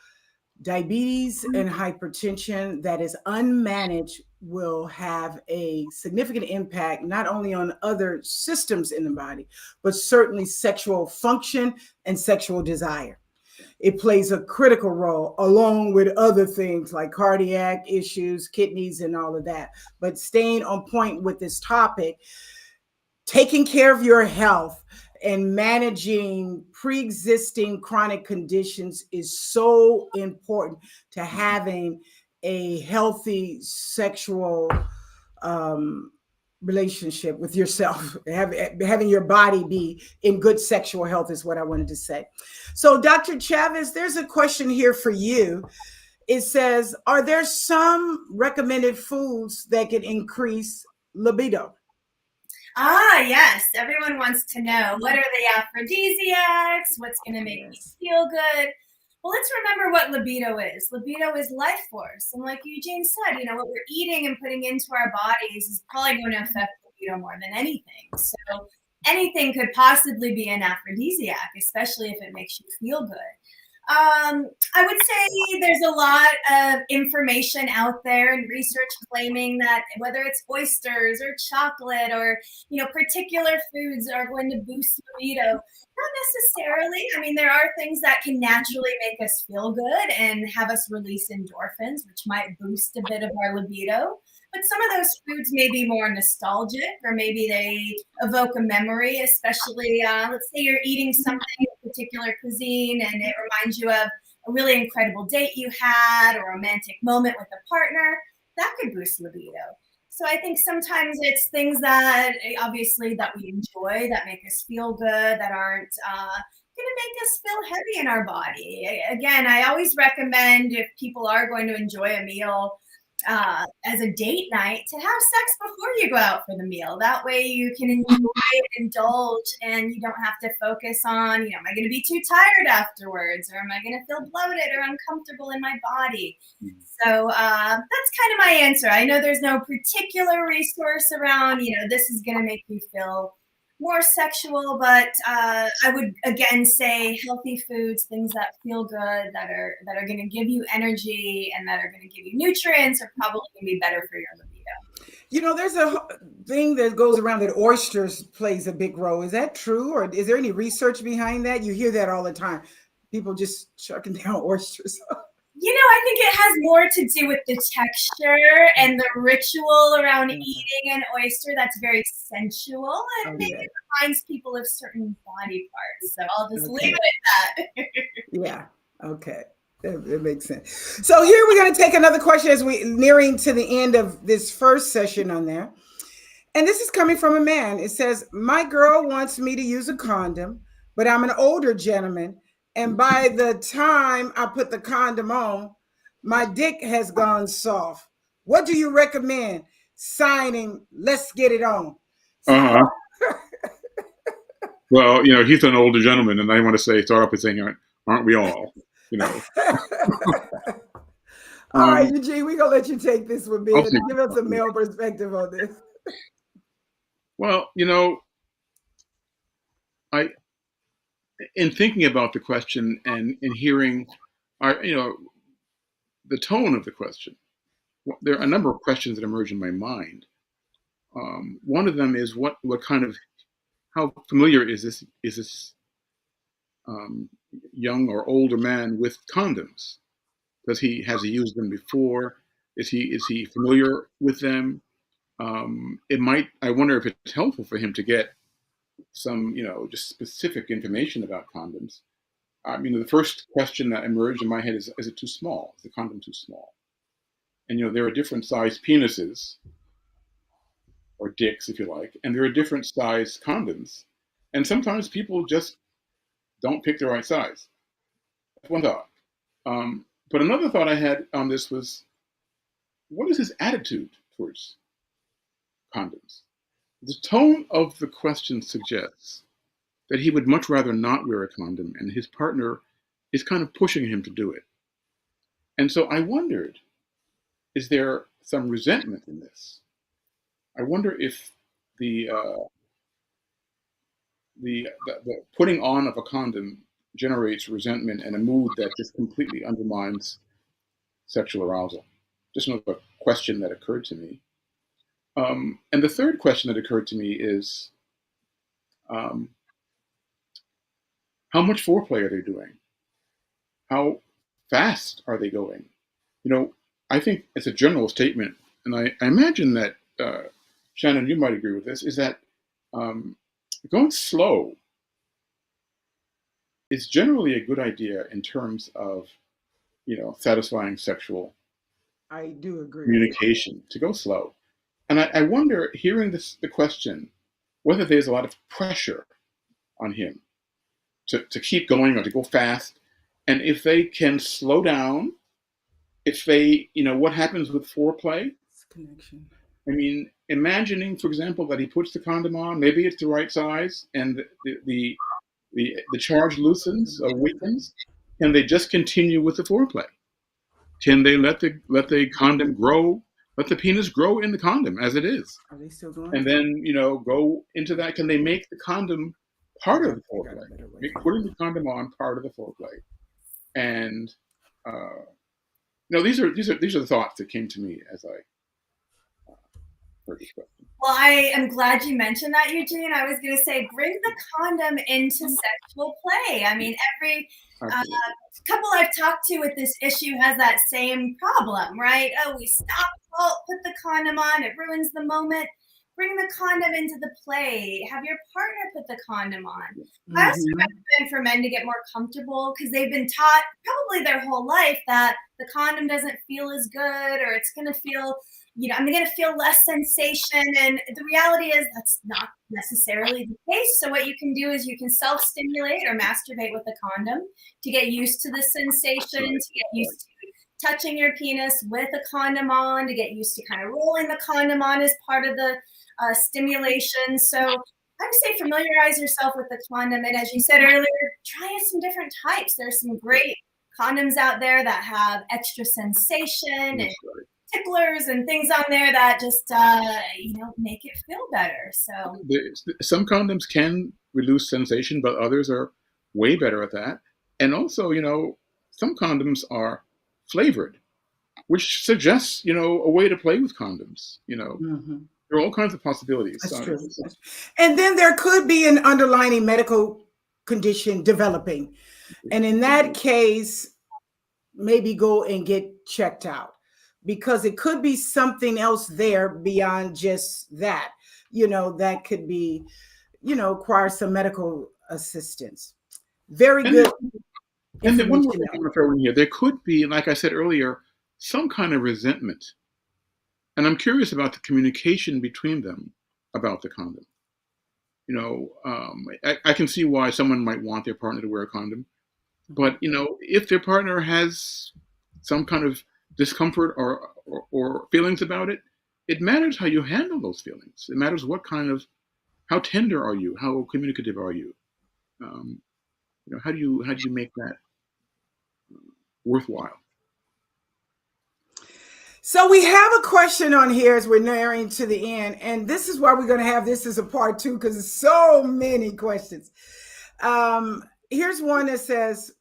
A: Diabetes and hypertension that is unmanaged will have a significant impact not only on other systems in the body, but certainly sexual function and sexual desire. It plays a critical role along with other things like cardiac issues, kidneys, and all of that. But staying on point with this topic, taking care of your health and managing pre-existing chronic conditions is so important to having a healthy sexual relationship with yourself. Having your body be in good sexual health is what I wanted to say. So Dr. Chavez, there's a question here for you. it says, are there some recommended foods that can increase libido?
C: Ah, yes. Everyone wants to know, what are the aphrodisiacs? What's going to make me feel good? Well, let's remember what libido is. Libido is life force. And like Eugene said, what we're eating and putting into our bodies is probably going to affect libido more than anything. So anything could possibly be an aphrodisiac, especially if it makes you feel good. I would say there's a lot of information out there and research claiming that whether it's oysters or chocolate or, particular foods are going to boost libido. Not necessarily. I mean, there are things that can naturally make us feel good and have us release endorphins, which might boost a bit of our libido. But some of those foods may be more nostalgic, or maybe they evoke a memory, especially, let's say you're eating something, a particular cuisine, and it reminds you of a really incredible date you had or a romantic moment with a partner. That could boost libido. So I think sometimes it's things that obviously that we enjoy, that make us feel good, that aren't going to make us feel heavy in our body. Again, I always recommend, if people are going to enjoy a meal as a date night, to have sex before you go out for the meal. That way you can enjoy it, indulge, and you don't have to focus on, am I going to be too tired afterwards, or am I going to feel bloated or uncomfortable in my body? So that's kind of my answer. I know there's no particular resource around, this is going to make you feel more sexual, but I would again say healthy foods, things that feel good, that are going to give you energy and that are going to give you nutrients, are probably going to be better for your libido.
A: There's a thing that goes around that oysters plays a big role. Is that true, or is there any research behind that? You hear that all the time. People just chucking down oysters.
C: I think it has more to do with the texture and the ritual around eating an oyster that's very sensual, and maybe it reminds people of certain body parts. So I'll just leave it at that.
A: Yeah. Okay. That makes sense. So here we're going to take another question as we're nearing to the end of this first session on there. And this is coming from a man. It says, my girl wants me to use a condom, but I'm an older gentleman. And by the time I put the condom on, my dick has gone soft. What do you recommend? Signing, let's get it on.
D: Well, he's an older gentleman, and I want to start off with saying, aren't we all?
A: All right, Eugene, we're going to let you take this one, man. Give us a male perspective on this.
D: Well, in thinking about the question and in hearing the tone of the question, there are a number of questions that emerge in my mind. One of them is what kind of, how familiar is this young or older man with condoms? Has he used them before? Is he familiar with them? I wonder if it's helpful for him to get some, just specific information about condoms. The first question that emerged in my head is it too small? Is the condom too small? And, there are different size penises, or dicks, if you like, and there are different size condoms. And sometimes people just don't pick the right size. That's one thought. But another thought I had on this was, what is his attitude towards condoms? The tone of the question suggests that he would much rather not wear a condom, and his partner is kind of pushing him to do it. And so I wondered, is there some resentment in this? I wonder if the putting on of a condom generates resentment and a mood that just completely undermines sexual arousal. Just another question that occurred to me. And the third question that occurred to me is, how much foreplay are they doing? How fast are they going? I think it's a general statement, and I imagine that, Shannon, you might agree with this, is that going slow is generally a good idea in terms of, satisfying sexual
A: I do agree.
D: communication, to go slow. And I wonder, hearing the question, whether there's a lot of pressure on him to keep going or to go fast, and if they can slow down, if they, what happens with foreplay?
A: Connection.
D: I mean, imagining, for example, that he puts the condom on, maybe it's the right size, and the charge loosens or weakens. Can they just continue with the foreplay? Can they let the condom grow, let the penis grow in the condom as it is,
A: Are they still going?
D: and then go into that? Can they make the condom part of the foreplay? Putting the condom on part of the foreplay, and these are the thoughts that came to me as I heard this question.
C: Well, I am glad you mentioned that, Eugene. I was going to say, bring the condom into sexual play. I mean, every couple I've talked to with this issue has that same problem, right? Oh, we stop, put the condom on, it ruins the moment. Bring the condom into the play. Have your partner put the condom on. I also recommend for men to get more comfortable because they've been taught probably their whole life that the condom doesn't feel as good, or it's going to feel, I'm going to feel less sensation. And the reality is that's not necessarily the case. So what you can do is you can self-stimulate or masturbate with a condom to get used to the sensation, to get used to touching your penis with a condom on, to get used to kind of rolling the condom on as part of the stimulation. So I would say familiarize yourself with the condom. And as you said earlier, try some different types. There's some great condoms out there that have extra sensation and ticklers and things on there that just, make it feel better. So
D: some condoms can reduce sensation, but others are way better at that. And also, some condoms are flavored, which suggests, a way to play with condoms, There are all kinds of possibilities.
A: That's true. And then there could be an underlying medical condition developing. And in that case, maybe go and get checked out, because it could be something else there beyond just that, that could be, require some medical assistance. Very good.
D: And then one more thing I want to throw in here. There could be, like I said earlier, some kind of resentment. And I'm curious about the communication between them about the condom. I can see why someone might want their partner to wear a condom. But, if their partner has some kind of discomfort or feelings about it, it matters how you handle those feelings. It matters how tender are you? How communicative are you? How do you make that worthwhile?
A: So we have a question on here as we're nearing to the end, and this is why we're going to have this as a part 2, because there's so many questions. Here's one that says,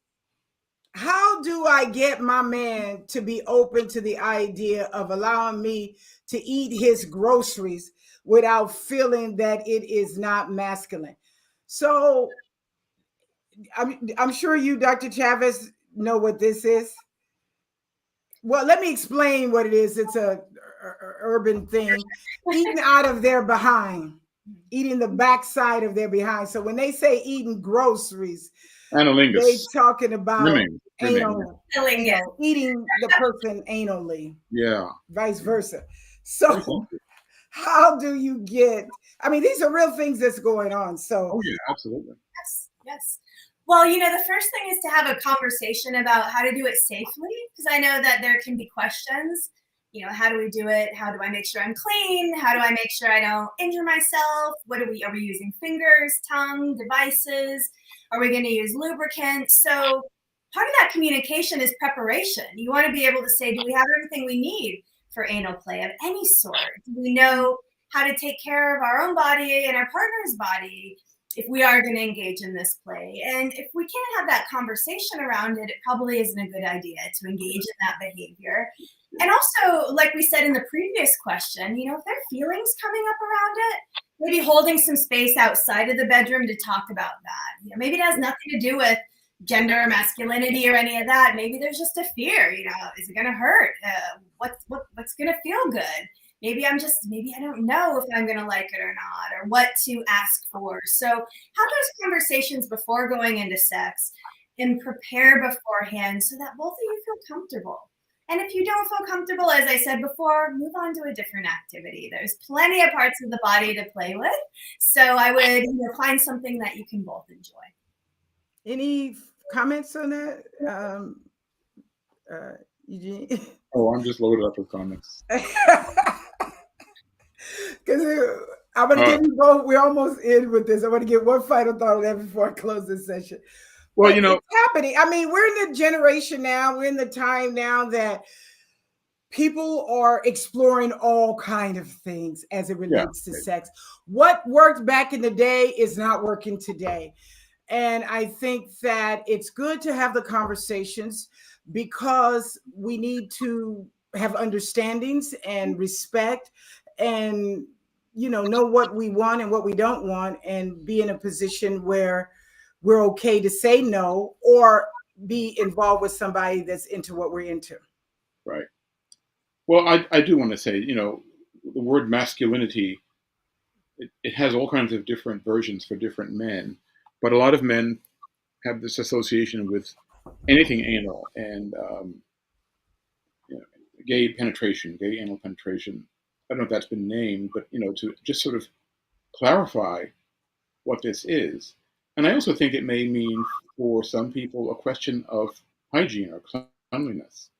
A: how do I get my man to be open to the idea of allowing me to eat his groceries without feeling that it is not masculine? So I'm sure you, Dr. Chavez, know what this is. Well, let me explain what it is. It's a urban thing. Eating out of their behind, eating the backside of their behind. So when they say eating groceries,
D: analingus,
A: they're talking about anal, eating the person anally.
D: Yeah.
A: Vice versa. So how do you get, these are real things that's going on. So
D: oh yeah, absolutely.
C: Yes. Well, the first thing is to have a conversation about how to do it safely, because I know that there can be questions. How do we do it? How do I make sure I'm clean? How do I make sure I don't injure myself? Are we using fingers, tongue, devices? Are we going to use lubricant? So part of that communication is preparation. You want to be able to say, do we have everything we need for anal play of any sort? Do we know how to take care of our own body and our partner's body if we are going to engage in this play? And if we can't have that conversation around it, it probably isn't a good idea to engage in that behavior. And also, like we said in the previous question, if there are feelings coming up around it, maybe holding some space outside of the bedroom to talk about that. Maybe it has nothing to do with gender or masculinity or any of that. Maybe there's just a fear, is it going to hurt? What's going to feel good? Maybe I don't know if I'm going to like it or not, or what to ask for. So have those conversations before going into sex and prepare beforehand so that both of you feel comfortable. And if you don't feel comfortable, as I said before, move on to a different activity. There's plenty of parts of the body to play with. So I would find something that you can both enjoy.
A: Any comments on that, Eugene?
D: Oh, I'm just loaded up with comments.
A: Because I'm going to give you both. We're almost in with this. I want to get one final thought on that before I close this session.
D: Well,
A: but it's happening. I mean, we're in the generation now. We're in the time now that people are exploring all kind of things as it relates to sex. What worked back in the day is not working today. And I think that it's good to have the conversations because we need to have understandings and respect and, know what we want and what we don't want and be in a position where we're okay to say no or be involved with somebody that's into what we're into.
D: Right. Well, I do want to say, the word masculinity, it has all kinds of different versions for different men, but a lot of men have this association with anything anal and gay penetration, gay anal penetration. I don't know if that's been named, but to just sort of clarify what this is. And I also think it may mean for some people a question of hygiene or cleanliness.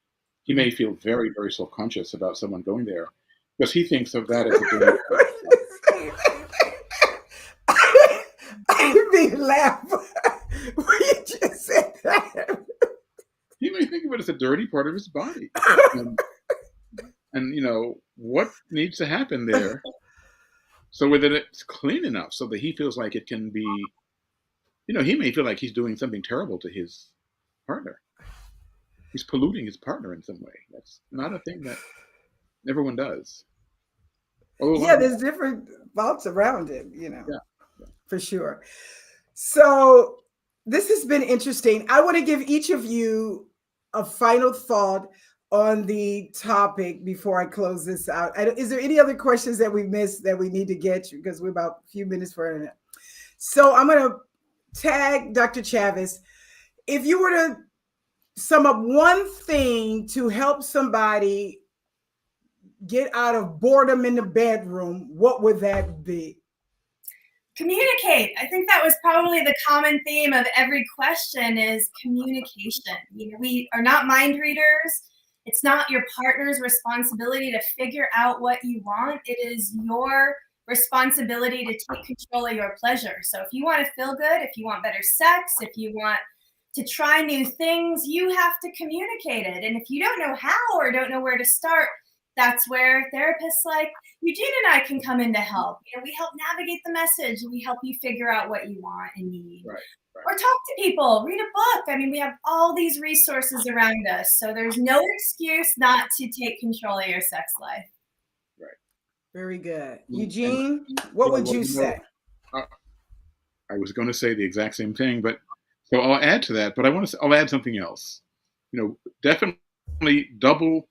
D: He may feel very, very self-conscious about someone going there because he thinks of that as a dirty.
A: I made me laugh when you just said that.
D: He may think of it as a dirty part of his body. And what needs to happen there so that it's clean enough so that he feels like it can be, he may feel like he's doing something terrible to his partner. He's polluting his partner in some way. That's not a thing that everyone does.
A: There's different thoughts around it,
D: Yeah.
A: For sure. So this has been interesting. I want to give each of you a final thought on the topic before I close this out. Is there any other questions that we missed that we need to get to? Because we're about a few minutes for it. So I'm going to tag Dr. Chavez. If you were to sum up one thing to help somebody get out of boredom in the bedroom, what would that be?
C: Communicate. I think that was probably the common theme of every question is communication. We are not mind readers. It's not your partner's responsibility to figure out what you want. It is your responsibility to take control of your pleasure. So if you want to feel good, if you want better sex, if you want to try new things, you have to communicate it. And if you don't know how or don't know where to start, that's where therapists like Eugene and I can come in to help. We help navigate the message. We help you figure out what you want and need.
D: Right.
C: Or talk to people, read a book. I mean, we have all these resources around us. So there's no excuse not to take control of your sex life.
D: Right.
A: Very good. Eugene, what would you say?
D: I was going to say the exact same thing, but so I'll add to that, but I'll add something else. Definitely double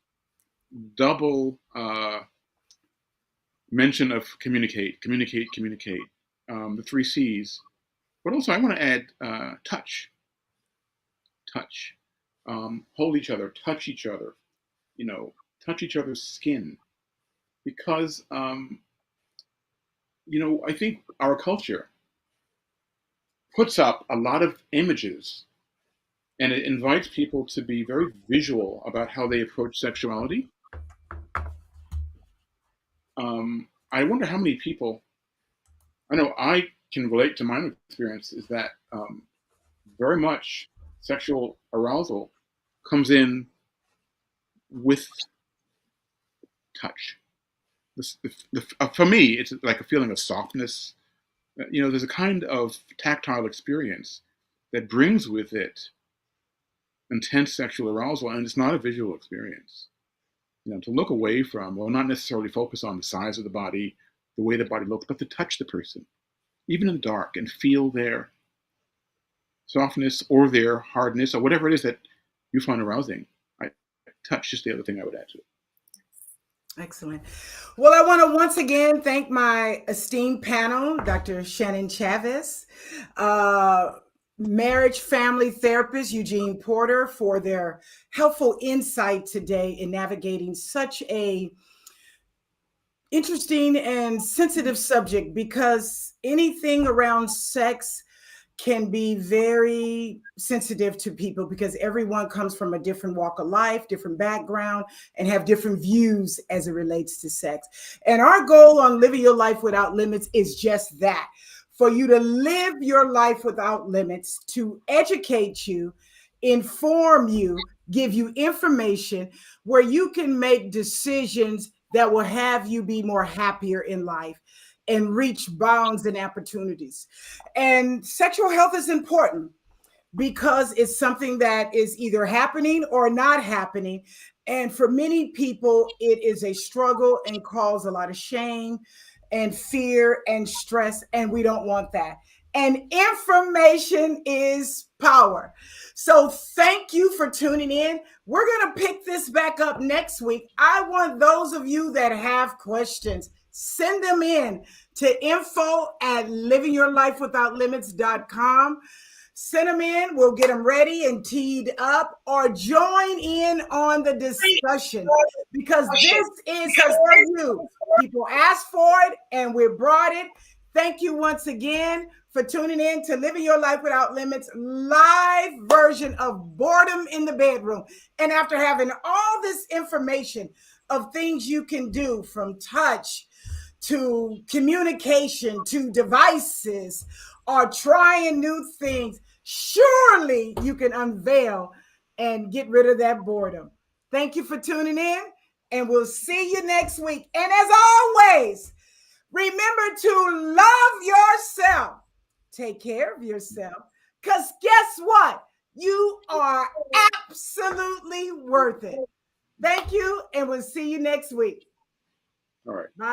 D: mention of communicate, the 3 C's. But also I want to add touch. Hold each other, touch each other, touch each other's skin. Because, I think our culture puts up a lot of images and it invites people to be very visual about how they approach sexuality. I wonder how many people, I know I can relate to my own experience, is that very much sexual arousal comes in with touch. For me, it's like a feeling of softness. There's a kind of tactile experience that brings with it intense sexual arousal, and it's not a visual experience. To look away from, well, not necessarily focus on the size of the body, the way the body looks, but to touch the person, even in the dark, and feel their softness or their hardness or whatever it is that you find arousing. Touch is the other thing I would add to it.
A: Excellent. Well, I want to once again thank my esteemed panel, Dr. Shannon Chavez, marriage family therapist Eugene Porter, for their helpful insight today in navigating such a interesting and sensitive subject, because anything around sex can be very sensitive to people because everyone comes from a different walk of life, different background, and have different views as it relates to sex. And our goal on Living Your Life Without Limits is just that, for you to live your life without limits, to educate you, inform you, give you information where you can make decisions that will have you be more happier in life and reach bounds and opportunities. And sexual health is important because it's something that is either happening or not happening. And for many people, it is a struggle and cause a lot of shame and fear and stress. And we don't want that. And information is power. So thank you for tuning in. We're going to pick this back up next week. I want those of you that have questions, send them in to info@livingyourlifewithoutlimits.com. Send them in. We'll get them ready and teed up, or join in on the discussion because this is for you. People asked for it and we brought it. Thank you once again for tuning in to Living Your Life Without Limits live version of Boredom in the Bedroom. And after having all this information of things you can do, from touch to communication to devices, or trying new things, surely you can unveil and get rid of that boredom. Thank you for tuning in, and we'll see you next week. And as always, remember to love yourself. Take care of yourself, because guess what? You are absolutely worth it. Thank you, and we'll see you next week.
D: All right.
A: Bye.